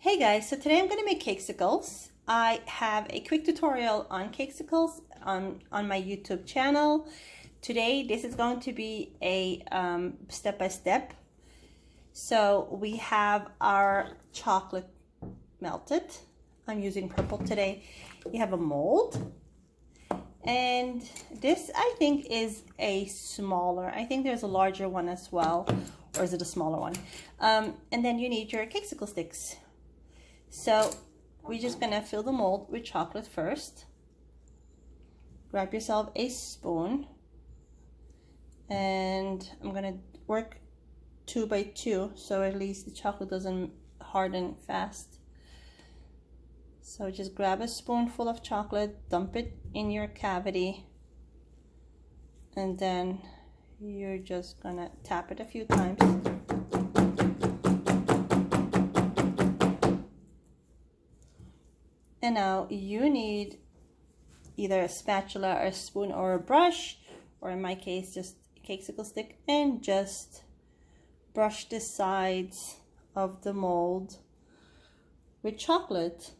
Hey guys, so today I'm going to make cakesicles. I have a quick tutorial on cakesicles on my YouTube channel. Today this is going to be a step-by-step. So we have our chocolate melted. I'm using purple today. You have a mold. And this I think is a smaller, I think there's a larger one as well. Or is it a smaller one? And then you need your cakesicle sticks. So we're just gonna fill the mold with chocolate first. Grab yourself a spoon, and I'm gonna work 2 by 2 so at least the chocolate doesn't harden fast. So just grab a spoonful of chocolate, dump it in your cavity, and then you're just gonna tap it a few times. And now you need either a spatula or a spoon or a brush, or in my case just a cakesicle stick, and just brush the sides of the mold with chocolate.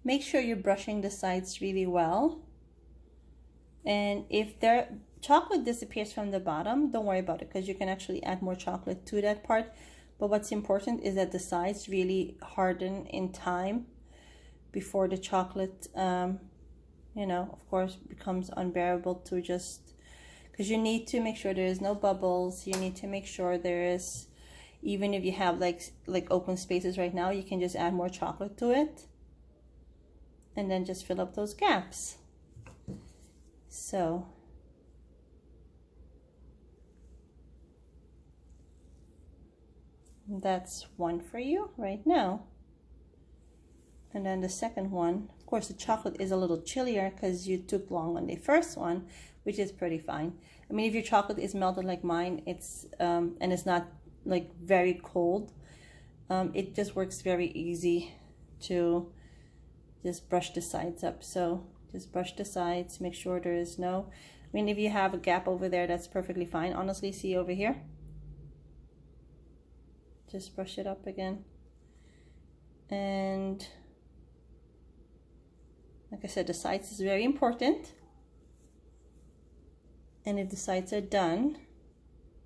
Make sure you're brushing the sides really well, and if the chocolate disappears from the bottom, don't worry about it, because you can actually add more chocolate to that part. But what's important is that the sides really harden in time before the chocolate, you know, of course, becomes unbearable to just, because you need to make sure there is no bubbles. You need to make sure there is, even if you have like open spaces right now, you can just add more chocolate to it and then just fill up those gaps. So that's one for you right now. And then the second one, of course, the chocolate is a little chillier because you took long on the first one, which is pretty fine. I mean, if your chocolate is melted like mine, it's and it's not like very cold, it just works very easy to just brush the sides up. So just brush the sides, make sure there is no, I mean, if you have a gap over there, that's perfectly fine. Honestly, see over here, just brush it up again. And like I said, the sides is very important. And if the sides are done,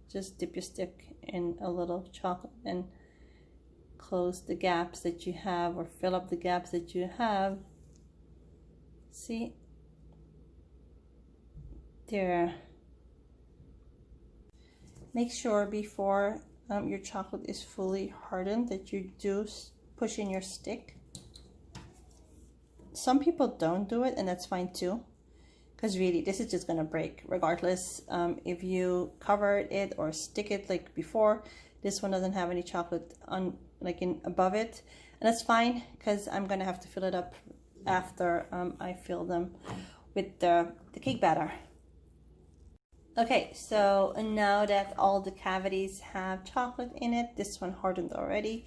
just dip your stick in a little chocolate and close the gaps that you have, or fill up the gaps that you have. See? There. Make sure before your chocolate is fully hardened that you do push in your stick. Some people don't do it, and that's fine too, because really this is just gonna break regardless. If you cover it or stick it like before, this one doesn't have any chocolate on above it, and that's fine, because I'm gonna have to fill it up after I fill them with the cake batter. Okay, so now that all the cavities have chocolate in it, this one hardened already,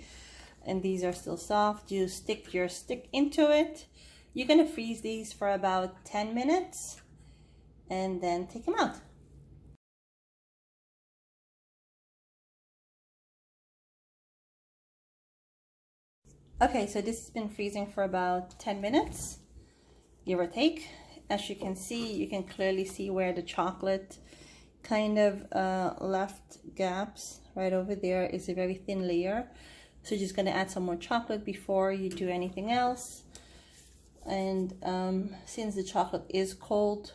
and these are still soft, you stick your stick into it. You're gonna freeze these for about 10 minutes and then take them out. Okay, so this has been freezing for about 10 minutes, give or take. As you can see, you can clearly see where the chocolate kind of left gaps. Right over there is a very thin layer. So you're just gonna add some more chocolate before you do anything else. And since the chocolate is cold,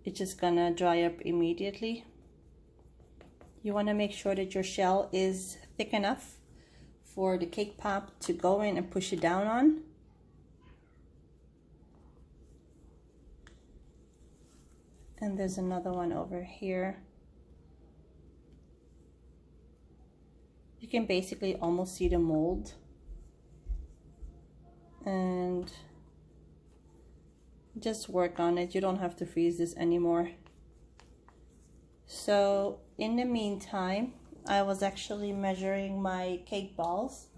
it's just gonna dry up immediately. You wanna make sure that your shell is thick enough for the cake pop to go in and push it down on. And there's another one over here. You can basically almost see the mold. And just work on it. You don't have to freeze this anymore. So in the meantime, I was actually measuring my cake balls,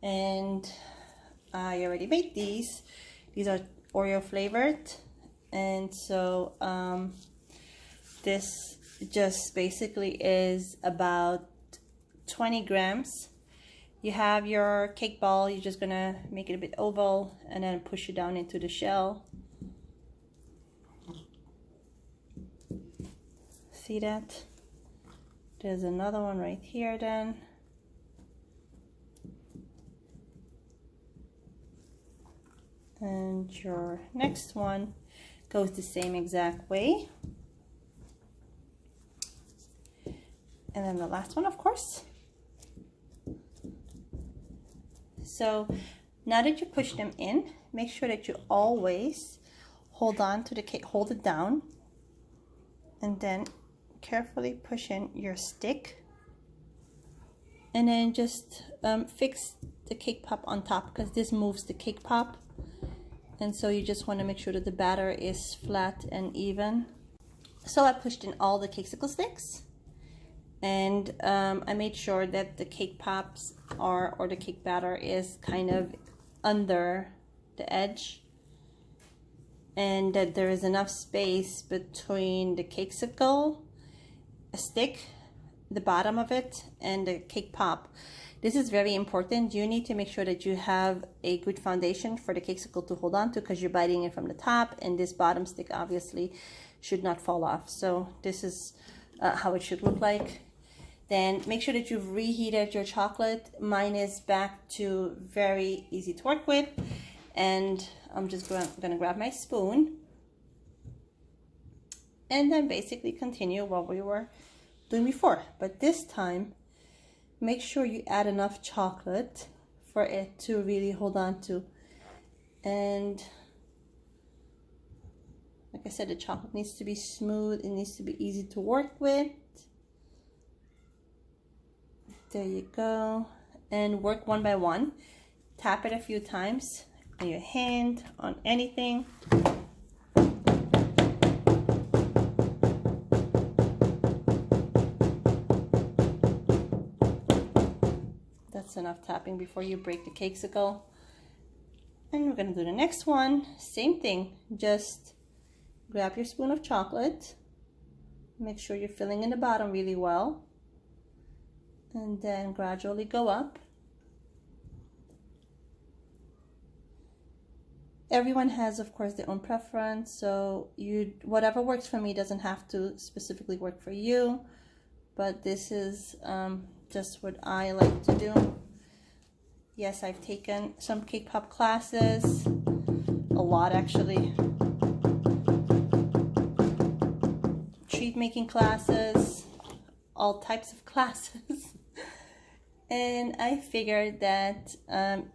and I already made these. These are Oreo flavored. And so this just basically is about 20 grams. You have your cake ball, you're just gonna make it a bit oval and then push it down into the shell. See that? There's another one right here then. And your next one goes the same exact way. And then the last one, of course. So now that you push them in, make sure that you always hold on to the cake, hold it down, and then carefully push in your stick. And then just fix the cake pop on top, because this moves the cake pop. And so you just want to make sure that the batter is flat and even. So I pushed in all the cakesicle sticks, and I made sure that the cake pops or the cake batter is kind of under the edge, and that there is enough space between the cakesicle stick, the bottom of it, and the cake pop. This is very important. You need to make sure that you have a good foundation for the cakesicle to hold on to, because you're biting it from the top, and this bottom stick obviously should not fall off. So this is how it should look like. Then make sure that you've reheated your chocolate. Mine is back to very easy to work with. And I'm just gonna grab my spoon and then basically continue what we were doing before. But this time, make sure you add enough chocolate for it to really hold on to. And like I said, the chocolate needs to be smooth. It needs to be easy to work with. There you go. And work one by one. Tap it a few times on your hand, on anything. That's enough tapping before you break the cakesicle. And we're gonna do the next one. Same thing, just grab your spoon of chocolate. Make sure you're filling in the bottom really well. And then gradually go up. Everyone has, of course, their own preference, so whatever works for me doesn't have to specifically work for you, but this is just what I like to do. Yes, I've taken some cake pop classes, a lot actually, treat making classes, all types of classes. And I figured that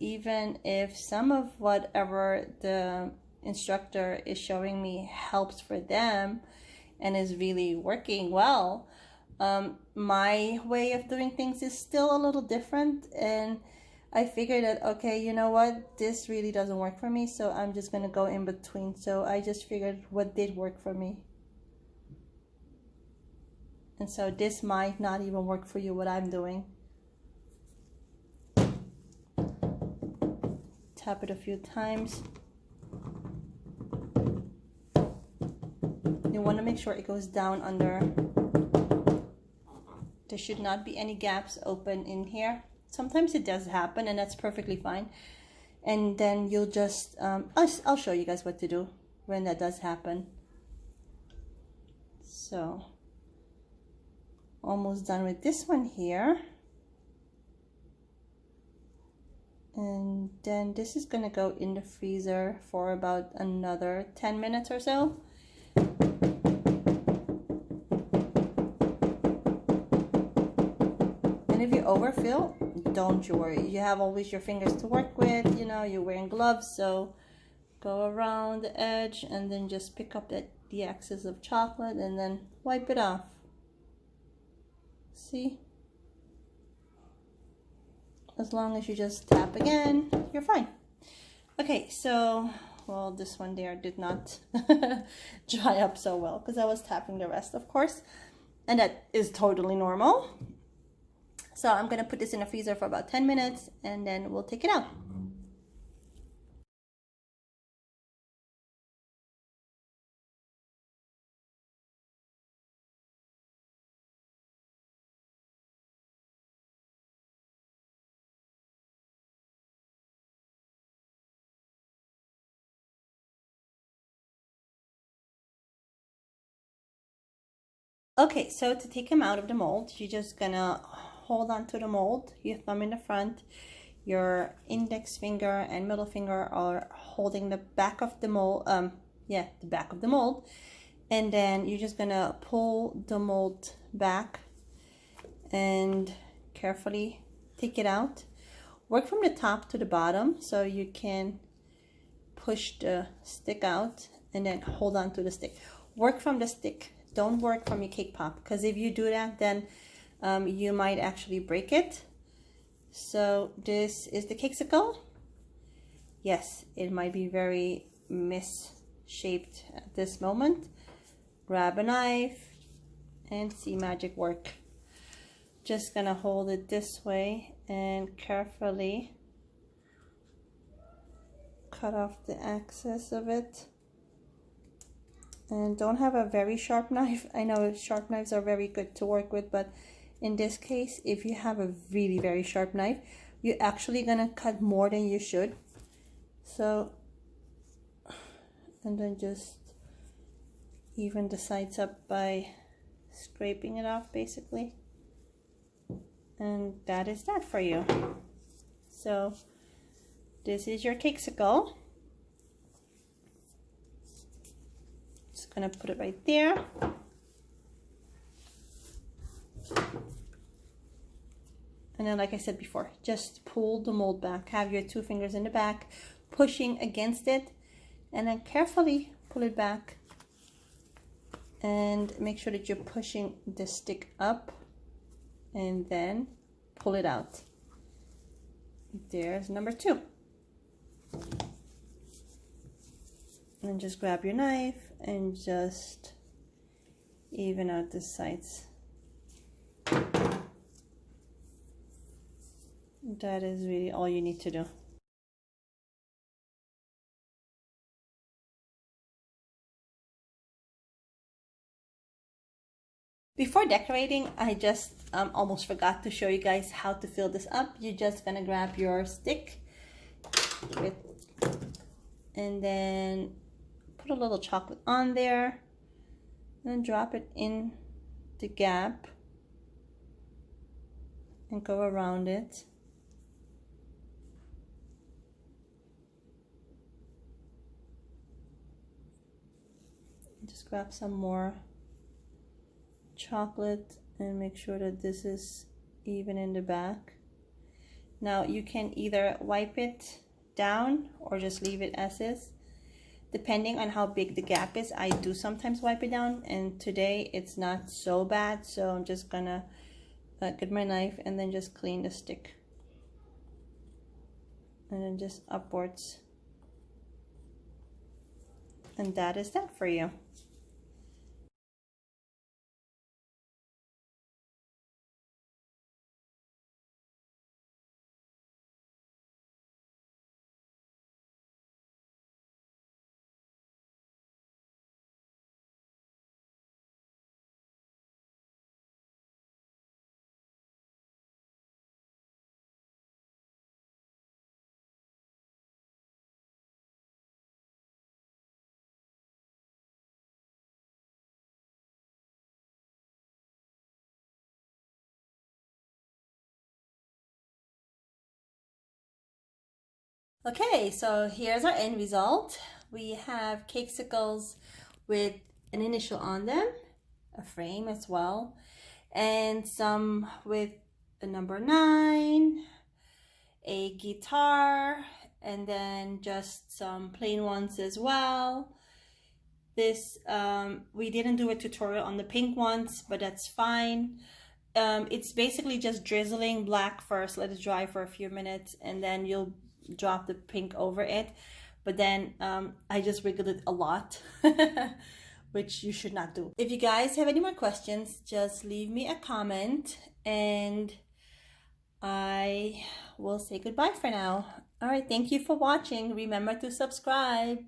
even if some of whatever the instructor is showing me helps for them and is really working well, my way of doing things is still a little different. And I figured that, okay, you know what, this really doesn't work for me, so I'm just gonna go in between. So I just figured what did work for me. And so this might not even work for you, what I'm doing. Tap it a few times. You want to make sure it goes down under. There should not be any gaps open in here. Sometimes it does happen, and that's perfectly fine. And then you'll just, I'll show you guys what to do when that does happen. So, almost done with this one here. And then this is gonna go in the freezer for about another 10 minutes or so. And if you overfill, don't you worry. You have always your fingers to work with, you know, you're wearing gloves, so go around the edge and then just pick up the excess of chocolate and then wipe it off. See? As long as you just tap again, you're fine. Okay, so, well, this one there did not dry up so well because I was tapping the rest, of course. And that is totally normal. So I'm gonna put this in the freezer for about 10 minutes and then we'll take it out. Okay, so to take them out of the mold, you're just gonna hold on to the mold, your thumb in the front, your index finger and middle finger are holding the back of the mold, the back of the mold, and then you're just gonna pull the mold back and carefully take it out. Work from the top to the bottom so you can push the stick out and then hold on to the stick. Work from the stick, don't work from your cake pop, because if you do that, then you might actually break it. So this is the cakesicle. Yes, it might be very misshaped at this moment. Grab a knife and see magic work. Just gonna hold it this way and carefully cut off the excess of it. And don't have a very sharp knife. I know sharp knives are very good to work with, but in this case, if you have a really very sharp knife, you're actually gonna cut more than you should. So, and then just even the sides up by scraping it off basically. And that is that for you. So this is your cakesicle. Just gonna put it right there. And then, like I said before, just pull the mold back. Have your two fingers in the back, pushing against it, and then carefully pull it back. And make sure that you're pushing the stick up, and then pull it out. There's number 2. And just grab your knife and just even out the sides. That is really all you need to do. Before decorating, I just almost forgot to show you guys how to fill this up. You're just gonna grab your stick and then put a little chocolate on there and drop it in the gap and go around it. Just grab some more chocolate and make sure that this is even in the back. Now you can either wipe it down or just leave it as is, depending on how big the gap is. I do sometimes wipe it down, and today it's not so bad, so I'm just gonna get my knife and then just clean the stick, and then just upwards, and that is that for you. Okay, so here's our end result. We have cakesicles with an initial on them, a frame as well, and some with the number 9, a guitar, and then just some plain ones as well. This, we didn't do a tutorial on the pink ones, but that's fine. It's basically just drizzling black first, let it dry for a few minutes, and then you'll drop the pink over it. But then I just wiggled it a lot, which you should not do. If you guys have any more questions, just leave me a comment and I will say goodbye for now. All right, thank you for watching. Remember to subscribe.